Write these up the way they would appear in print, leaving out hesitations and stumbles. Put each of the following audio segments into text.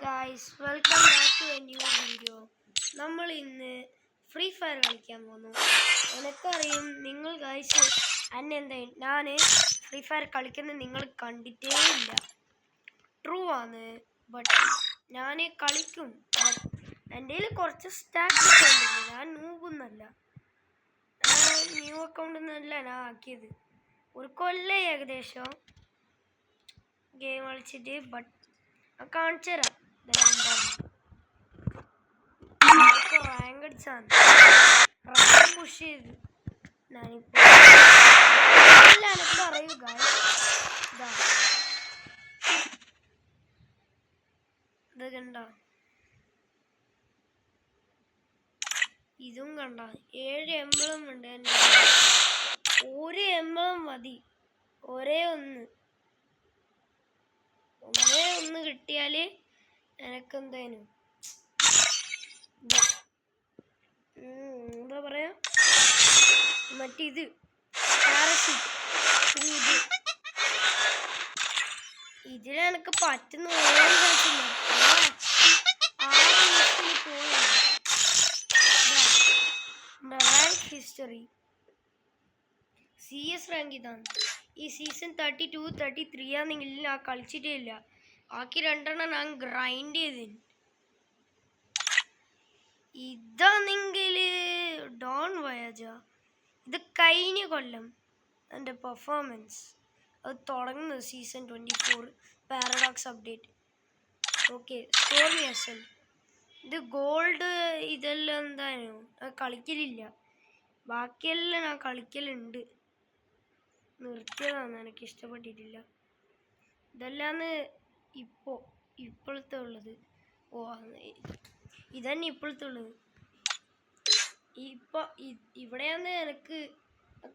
Guys, welcome back to a new video. നമ്മൾ ഇന്ന് free fire കളിക്കാൻ പോകുന്നു. എനിക്കറിയും നിങ്ങൾ ഗായ്സ് ഞാൻ ഫ്രീ ഫയർ കളിക്കുന്നത് നിങ്ങൾ കണ്ടിട്ടേ ഇല്ല. ട്രൂ ആണ്, ബട്ട് ഞാൻ കളിക്കും. എൻ്റെ കയ്യിൽ കുറച്ച് സ്റ്റാക്സ് ഉണ്ട്. ഞാൻ നൂബൊന്നല്ല, ന്യൂ അക്കൗണ്ട് ഒന്നല്ല ഞാൻ ആക്കിയത്. ഒരു കൊല്ലം ഏകദേശം ഗെയിം കളിച്ചിട്ട്. ബട്ട് കാണിച്ചു തരാം റാങ്ക് അടിച്ചാണ് പുഷ് ചെയ്ത് ഞാനിപ്പോ എനക്ക് അറിയൂ ഗായ്സ്. ഇത് കണ്ട, ഇതും കണ്ട, 7 എംബ്ലം ഉണ്ട് എൻ്റെ. ഒരു എംബ്ലം മതി, ഒരേ ഒന്ന് കിട്ടിയാല് എനക്കെന്തേനും എന്താ പറയാ, മറ്റിത് പാരഷൂട്ട്. ഇതിലെനക്ക് പറ്റുന്ന റാങ്ക് ഹിസ്റ്ററി CS റാങ്ക് ഇതാണ്. ഈ സീസൺ 32, 33 ആണെങ്കിൽ ഞാൻ കളിച്ചിട്ടേ ഇല്ല. ബാക്കി 2 ഞാൻ ഗ്രൈൻഡ് ചെയ്തിന്. ഇതാണെങ്കിൽ ഡോൺ വയജ. ഇത് കഴിഞ്ഞ കൊല്ലം എൻ്റെ പെർഫോമൻസ്. അത് തുടങ്ങുന്നത് season 24 paradox update. Okay, story എസൽ. ഇത് ഗോൾഡ്. ഇതെല്ലാം എന്തായാലും ഞാൻ കളിക്കലില്ല. ബാക്കിയെല്ലാം ഞാൻ കളിക്കലുണ്ട്. നിർത്തിയതാണ്, എനിക്ക് ഇഷ്ടപ്പെട്ടിട്ടില്ല. ഇതല്ലാന്ന് ഇപ്പോഴത്തെ ഉള്ളത്. ഇതന്നെ ഇപ്പോഴത്തെ ഉള്ളത്. ഇവിടെയാണ് എനിക്ക്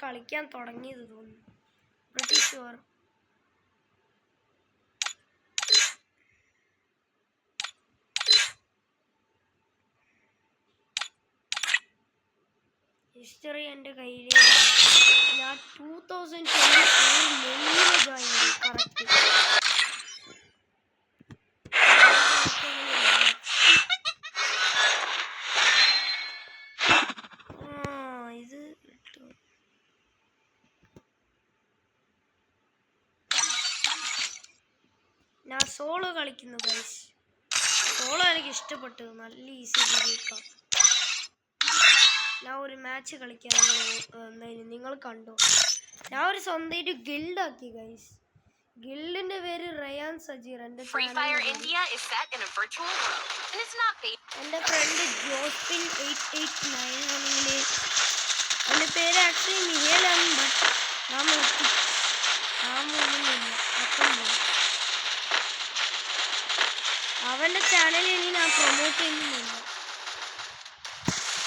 കളിക്കാൻ തുടങ്ങിയത് തോന്നുന്നു. ബ്രിട്ടീഷ് വാർ. ഹിസ്റ്ററി എൻ്റെ കയ്യിൽ. ഞാൻ 2024 മെയ്യില് ജോയിൻ ചെയ്തു. കറക്റ്റ് ഇത് ഞാൻ സോളോ കളിക്കുന്നു ഗൈസ്. സോളോ എനിക്ക് ഇഷ്ടപ്പെട്ടു, നല്ല ഈസി ജയിക്കാം. ഞാൻ ഒരു മാച്ച് കളിക്കാൻ എന്തായാലും നിങ്ങൾ കണ്ടോ. ഞാൻ ഒരു സ്വന്തമായിട്ട് ഗിൽഡാക്കി ഗൈസ്. ഗിൽഡിന്റെ പേര് റയാൻ സജീർ. എൻ്റെ ഫ്രണ്ട് ജോസ്പിൻ 889 ആണെങ്കിൽ എൻ്റെ പേര് ആക്ച്വലി നിഹേലാണ്. ബട്ട് ഞാൻ നോക്കി മൂന്നില്ല. അവൻ്റെ ചാനൽ ഇനി ഞാൻ പ്രൊമോട്ട് ചെയ്യുന്നില്ല.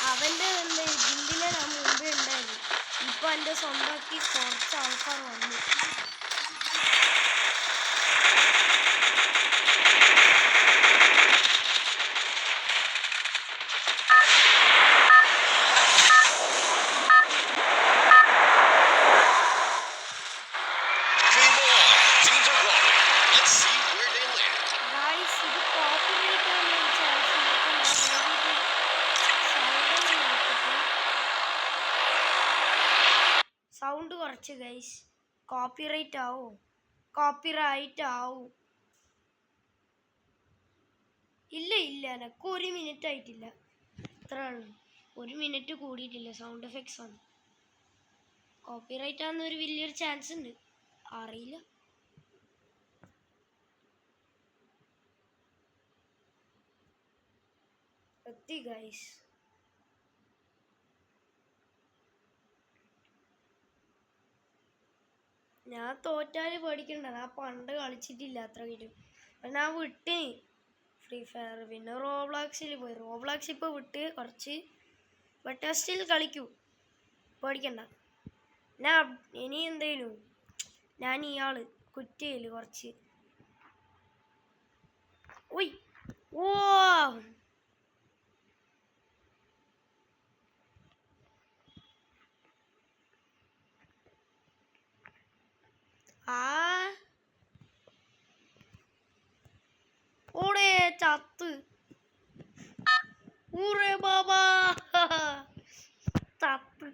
അവൻ്റെ ഗിൽഡിലെ ഞാൻ മുമ്പേ ഉണ്ടായിരുന്നു. ഇപ്പൊ എൻ്റെ സ്വന്തമാക്കി കുറച്ച് ആൾക്കാർ വന്നു. സൗണ്ട് കുറച്ച് ഗൈസ്, കോപ്പിറൈറ്റ് ആവും. ഇല്ല എനക്ക് 1 മിനിറ്റ് ആയിട്ടില്ല. ഇത്ര ഉള്ളു, 1 മിനിറ്റ് കൂടിയിട്ടില്ല. സൗണ്ട് എഫക്ട്സ് ആണ്. കോപ്പിറൈറ്റ് ആവുന്ന ഒരു വലിയൊരു ചാൻസ് ഉണ്ട്, അറിയില്ല. എത്തി ഗൈസ്. ഞാൻ തോറ്റാല് പേടിക്കണ്ട, ഞാൻ പണ്ട് കളിച്ചിട്ടില്ല അത്ര കിട്ടും. ഞാൻ വിട്ട് ഫ്രീ ഫയർ. പിന്നെ റോബ്ലോക്സിൽ പോയി. റോബ്ലോക്സ് ഇപ്പോൾ വിട്ട് കുറച്ച്. ബട്ട് സ്റ്റിൽ കളിക്കൂ, പേടിക്കണ്ട. ഞാൻ ഇനി എന്തേലും ഞാൻ ഇയാള് കുറ്റിയില് കുറച്ച്. ഓ ഓടെ ചത്ത്. ഊറേ ബാബാ ചത്ത്.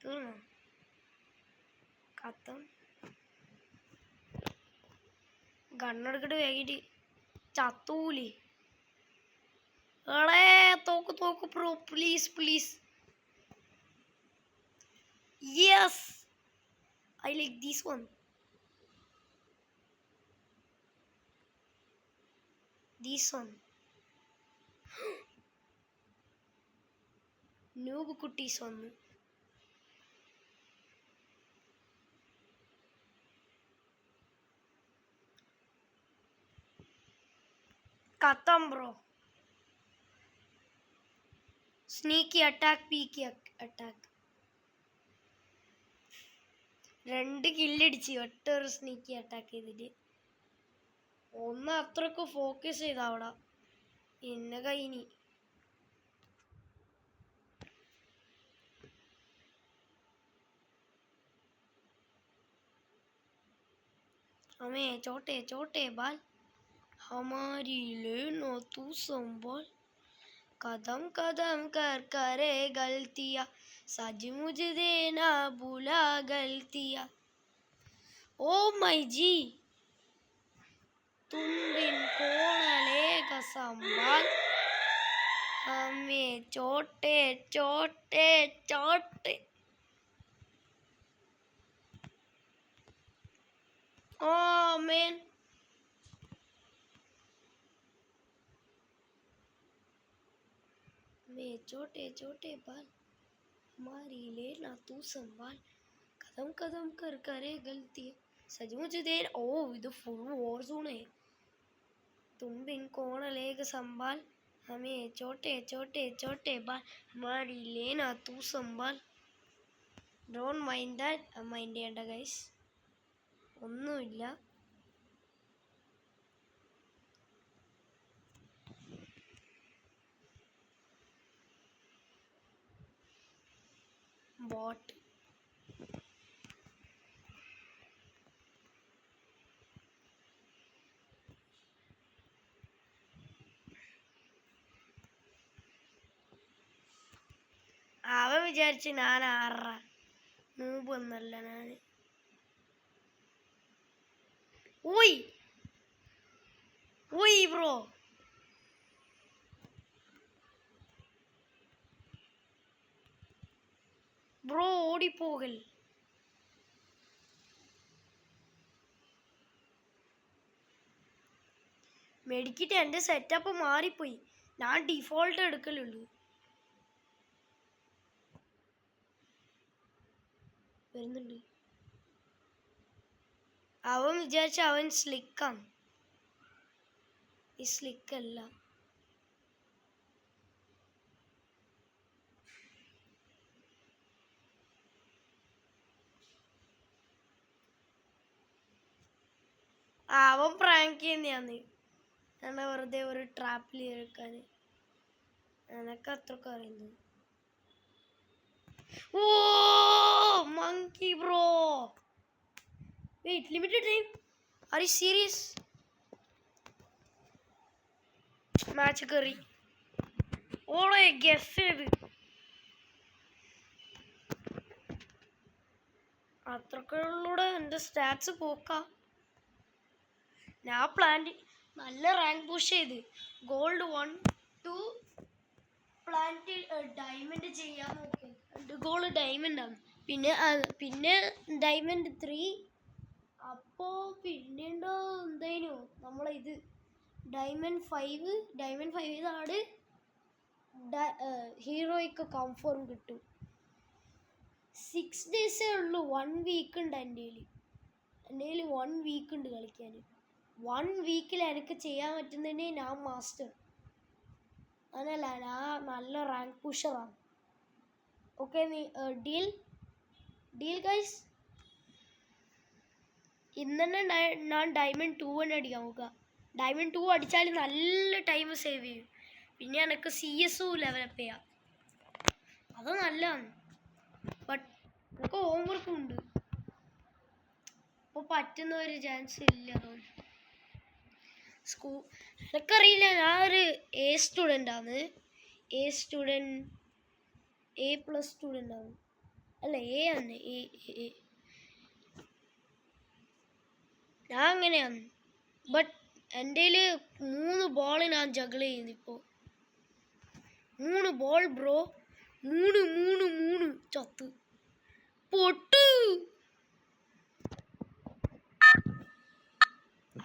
തീർന്നോ? കത്തം. ഗണ്ണെടുക്കട്ട് വേഗിട്ട് ചത്തൂലി. എളേ തോക്ക് തോക്ക് bro, please please. Yes, I like this one. This one. noob കുട്ടീസ് വന്നു. കത്തം bro. Sneaky attack, peeky attack. 2 കില്ലടിച്ച് ഒറ്റൊരു സ്നീക്കി അറ്റാക്ക് ചെയ്തിട്ട്. ഒന്ന് അത്രക്ക് ഫോക്കസ് ചെയ്ത അവിടെ എന്നെ കൈനി. हमें छोटे छोटे बाल हमारी लेना तू संभाल कदम कदम कर करे गलतियाँ सज मुझे देना भूला गलतियाँ ओ माई जी तुम बिन कौन लेगा संभाल हमें छोटे छोटे छोटे. Oh man. मैं छोटे छोटे बाल हमारी लेना तू संभाल कदम कदम कर करे गलती सच मुझे देर. ओ ഇത് ഫുൾ വോർ സോൺ है. तुम बिन कौन लेगा संभाल हमें छोटे छोटे छोटे बाल हमारी लेना तू संभाल. Don't mind that. മൈൻഡ് ചെയ്യണ്ട ഗൈസ്, ഒന്നുമില്ല. ബോട്ട് അവൻ വിചാരിച്ച് ഞാൻ ആറ മൂബ് ഒന്നല്ല ഞാൻ. ഓയ് ഓയ് ബ്രോ, ബ്രോ ഓടിപ്പോകൽ. മെഡിക്കിട്ട് എൻ്റെ സെറ്റപ്പ് മാറിപ്പോയി. ഞാൻ ഡിഫോൾട്ട് എടുക്കലുള്ളൂ. വരുന്നുണ്ട്. അവൻ വിചാരിച്ച അവൻ സ്ലിക്കാണ്. ഈ സ്ലിക്കല്ല. അവൻ പ്രാങ്ക് ചെയ്യുന്നയാന്ന്. എന്നാ വെറുതെ ഒരു ട്രാപ്പിൽ ഇറക്കാൻ എനക്ക് അത്രക്ക് അറിയുന്നു. ഓ monkey bro, wait, limited time, are you serious? match കറി ഓളെ ഗസ് ചെയ്ത് അത്രക്കുള്ളൂടെ എൻ്റെ സ്റ്റാറ്റ്സ് പോക്കാ. ഞാൻ പ്ലാൻ നല്ല റാങ്ക് പുഷ് ചെയ്ത് ഗോൾഡ് 1 2 പ്ലാന്റ് ഡയമണ്ട് ചെയ്യാൻ നോക്കി. 2 ഗോൾഡ് ഡയമണ്ട് ആണ്. പിന്നെ ഡയമണ്ട് 3. അപ്പോൾ പിന്നെയുണ്ടോ എന്തേനു നമ്മളെ ഇത് ഡയമണ്ട് 5 ഇതാണ് ഹീറോയ്ക്ക് കംഫേം കിട്ടും. 6 ഡേയ്സേ ഉള്ളൂ. 1 വീക്ക് ഉണ്ട് എൻ്റെ കയ്യിൽ 1 വീക്ക് ഉണ്ട് കളിക്കാൻ. 1 വീക്കിൽ എനിക്ക് ചെയ്യാൻ പറ്റുന്നതിന് ഞാൻ മാസ്റ്റർ. അങ്ങനല്ല, ഞാൻ നല്ല റാങ്ക് പുഷറാണ്. Okay, deal guys. ഇന്ന് തന്നെ ഞാൻ ഡയമണ്ട് 2 തന്നെ അടിക്കാൻ നോക്കുക. ഡയമണ്ട് 2 അടിച്ചാൽ നല്ല ടൈം സേവ് ചെയ്യും. പിന്നെ എനിക്ക് CS ലെവലപ്പ് ചെയ്യാം. അത് നല്ലതാണ്. ബട്ട് നമുക്ക് ഹോംവർക്കും ഉണ്ട്. അപ്പോൾ പറ്റുന്ന ഒരു ചാൻസ് ഇല്ല. എനിക്കറിയില്ല, ഞാനൊരു എ സ്റ്റുഡൻ്റ് ആണ്. എ പ്ലസ് സ്റ്റുഡൻ്റ് ആണ്. അല്ല, എ ആണ്. ഞാൻ അങ്ങനെയാണ്. ബട്ട് എൻ്റെ 3 ബോൾ ഞാൻ ജഗിൾ ചെയ്യുന്നു ഇപ്പോൾ. 3 ബോൾ ബ്രോ. 3 ചത്ത് പൊട്ടു.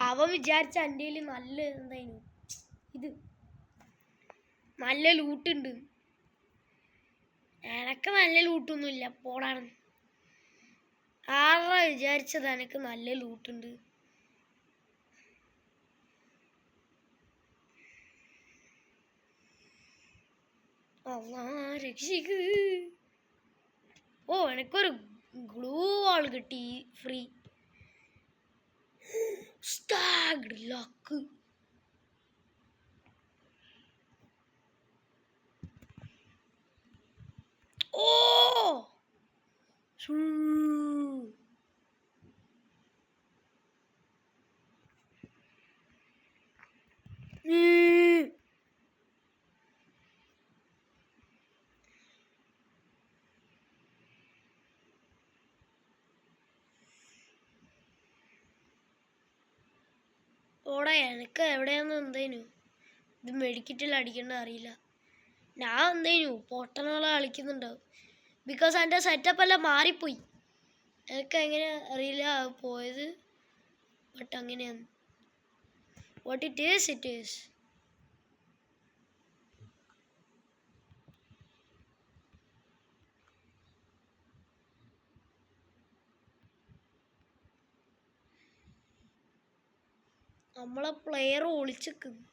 അവൻ വിചാരിച്ച എൻ്റെ നല്ല എന്തായിരുന്നു ഇത്, നല്ല ലൂട്ടുണ്ട്. എനക്ക് നല്ല ലൂട്ടൊന്നുമില്ല, പോടാണ്. ആരാ വിചാരിച്ചത് എനിക്ക് നല്ല ലൂട്ടുണ്ട്? രക്ഷിക്ക്. ഓ, എനിക്കൊരു ഗ്ലൂ വാൾ കിട്ടി ഫ്രീ. സ്റ്റാഗ്ഡ് ലക്ക്. ഓ ഓടെ എനിക്ക് എവിടെയാന്ന് എന്തേനു ഇത് മെഡിക്കറ്റിൽ അടിക്കേണ്ട അറിയില്ല. ഞാൻ എന്തേനു പൊട്ടനോളെ കളിക്കുന്നുണ്ടാവും. ബിക്കോസ് എൻ്റെ സെറ്റപ്പ് എല്ലാം മാറിപ്പോയി. എനിക്ക് എങ്ങനെ അറിയില്ല പോയത്. ബട്ട് അങ്ങനെയാണ്. What it is. നമ്മളെ പ്ലെയർ ഒളിച്ചിക്കുന്നു.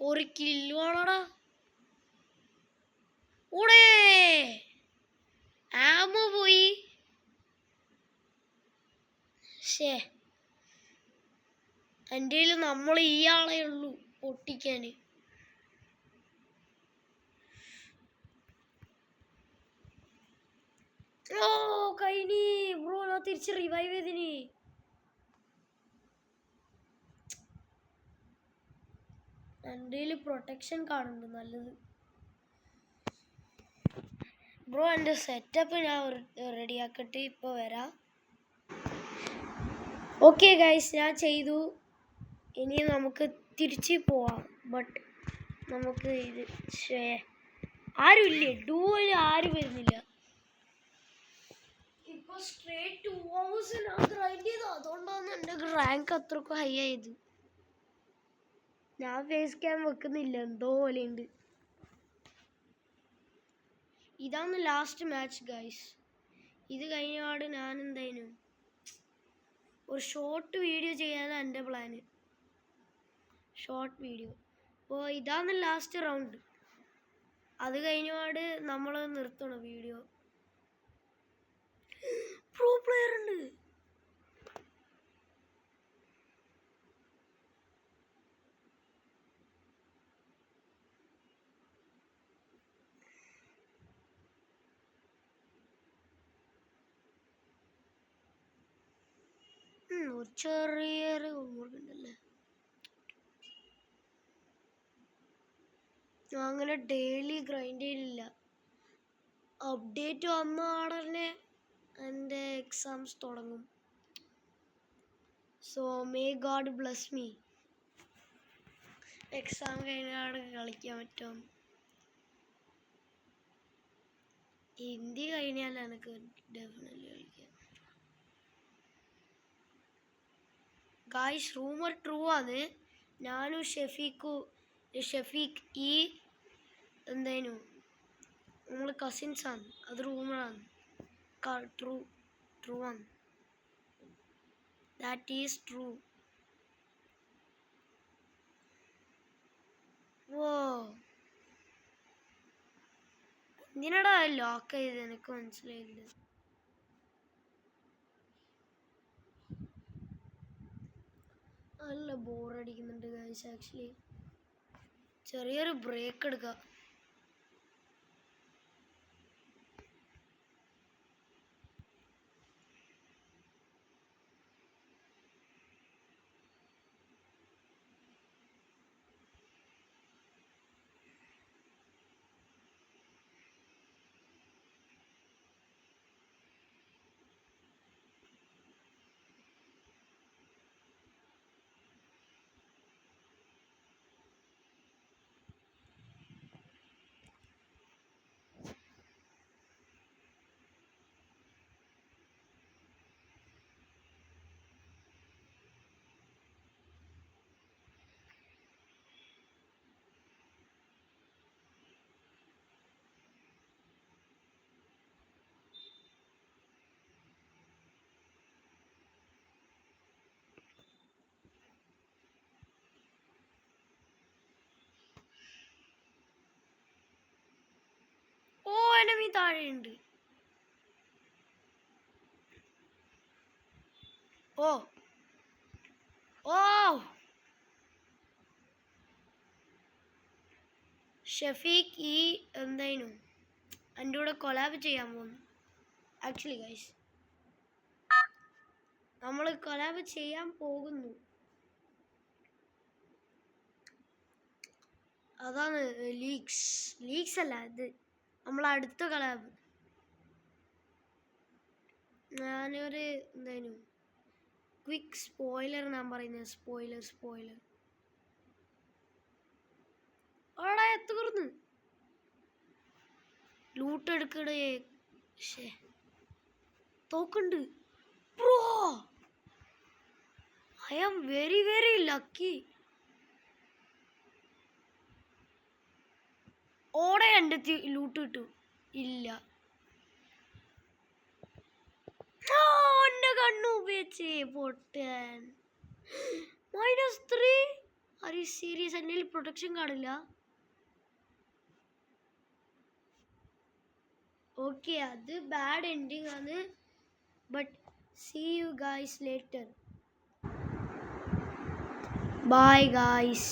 ഒരു കില്ല് വേണോടാ. ഊടേ ആമോ പോയി. ശേ, എൻ്റെ നമ്മൾ ഈ ആളേ ഉള്ളൂ പൊട്ടിക്കാന്. ഓ കഴിഞ്ഞി ബ്രോ, ഞാൻ തിരിച്ച് റിവൈവ് ചെയ്തിനി. എൻ്റെ പ്രൊട്ടക്ഷൻ കാണുന്നുണ്ട് നല്ലത്. ബ്രോ, എൻ്റെ സെറ്റപ്പ് ഞാൻ റെഡിയാക്കട്ടെ, ഇപ്പോൾ വരാം. ഓക്കെ ഗൈസ്, ഞാൻ ചെയ്തു. ഇനി നമുക്ക് തിരിച്ച് പോവാം. ബട്ട് നമുക്ക് ഇത് ആരുമില്ലേ, ഡൂവിൽ ആരും വരുന്നില്ല. ഇപ്പോൾ സ്ട്രേറ്റ് 2 hours ഞാൻ ഗ്രൈൻഡ് ചെയ്തു. അതുകൊണ്ടാണ് എൻ്റെ റാങ്ക് അത്രക്കും ഹൈ ആയത്. ഞാൻ ഫേസ് ക്യാം വെക്കുന്നില്ല, എന്തോ പോലെയുണ്ട്. ഇതാണ് ലാസ്റ്റ് മാച്ച് ഗൈസ്. ഇത് കഴിഞ്ഞപാട് ഞാൻ എന്തായാലും ഒരു ഷോർട്ട് വീഡിയോ ചെയ്യാനാണ് എൻ്റെ പ്ലാന്. Short video. അപ്പോൾ ഇതാണ് ലാസ്റ്റ് റൗണ്ട്. അത് കഴിഞ്ഞപാട് നമ്മൾ നിർത്തണം വീഡിയോ. പ്രോ പ്ലെയർ ഉണ്ട്. ഒരു ചെറിയൊരു ഉണ്ടല്ലേ. ഞാൻ അങ്ങനെ ഡെയിലി ഗ്രൈൻഡ് ചെയ്യില്ല. അപ്ഡേറ്റ് വന്ന ഉടനെ എൻ്റെ എക്സാംസ് തുടങ്ങും. So may God bless me. Exam കഴിഞ്ഞാണ് കളിക്കാൻ പറ്റും. ഹിന്ദി കഴിഞ്ഞാൽ എനിക്ക് ഡെഫിനറ്റ്ലി കളിക്കാം. ഗായ്സ്, റൂമർ ട്രൂ ആണ്. ഞാനും ഷെഫീഖ് ഈ എന്തേനു നമ്മൾ കസിൻസാണ്. അത് റൂമറാണ്. ട്രൂ ആണ്. That is true. ഓ, എന്തിനാടാ ലോക്ക് ചെയ്ത്? എനിക്ക് മനസ്സിലായില്ല. നല്ല ബോറടിക്കുന്നുണ്ട് ഗൈസ് ആക്ച്വലി. ചെറിയൊരു ബ്രേക്ക് എടുക്കാം. ഓ എനിമി താഴെയുണ്ട്. ഓ ഓ ഷഫീഖ് ഈ എന്തായിരുന്നു എൻ്റെ കൂടെ കൊലാബ് ചെയ്യാൻ പോകുന്നു. ആക്ച്വലി ഗൈസ് നമ്മൾ കൊലാബ് ചെയ്യാൻ പോകുന്നു. അതാണ് ലീക്സ് അല്ല, ഇത് നമ്മൾ അടുത്ത കൊലാബ്. ഞാനൊരു എന്തായിരുന്നു ക്വിക്ക് സ്പോയിലർ ഞാൻ പറയുന്നത്. സ്പോയിലർ അവിടെ എത്തുകർന്ന് ലൂട്ട് എടുക്കടേ. തോക്കുണ്ട് bro. I am very very lucky. ഓടെ എൻ്റെ ലൂട്ട് കിട്ടും. ഇല്ല, എൻ്റെ കണ്ണു ഉപയോഗിച്ച് പൊട്ടാൻ. -3. Are you serious? എൻ്റെ പ്രൊട്ടക്ഷൻ കാണില്ല. ഓക്കെ, അത് ബാഡ് എൻഡിങ് ആണ്. But see you guys later. Bye guys.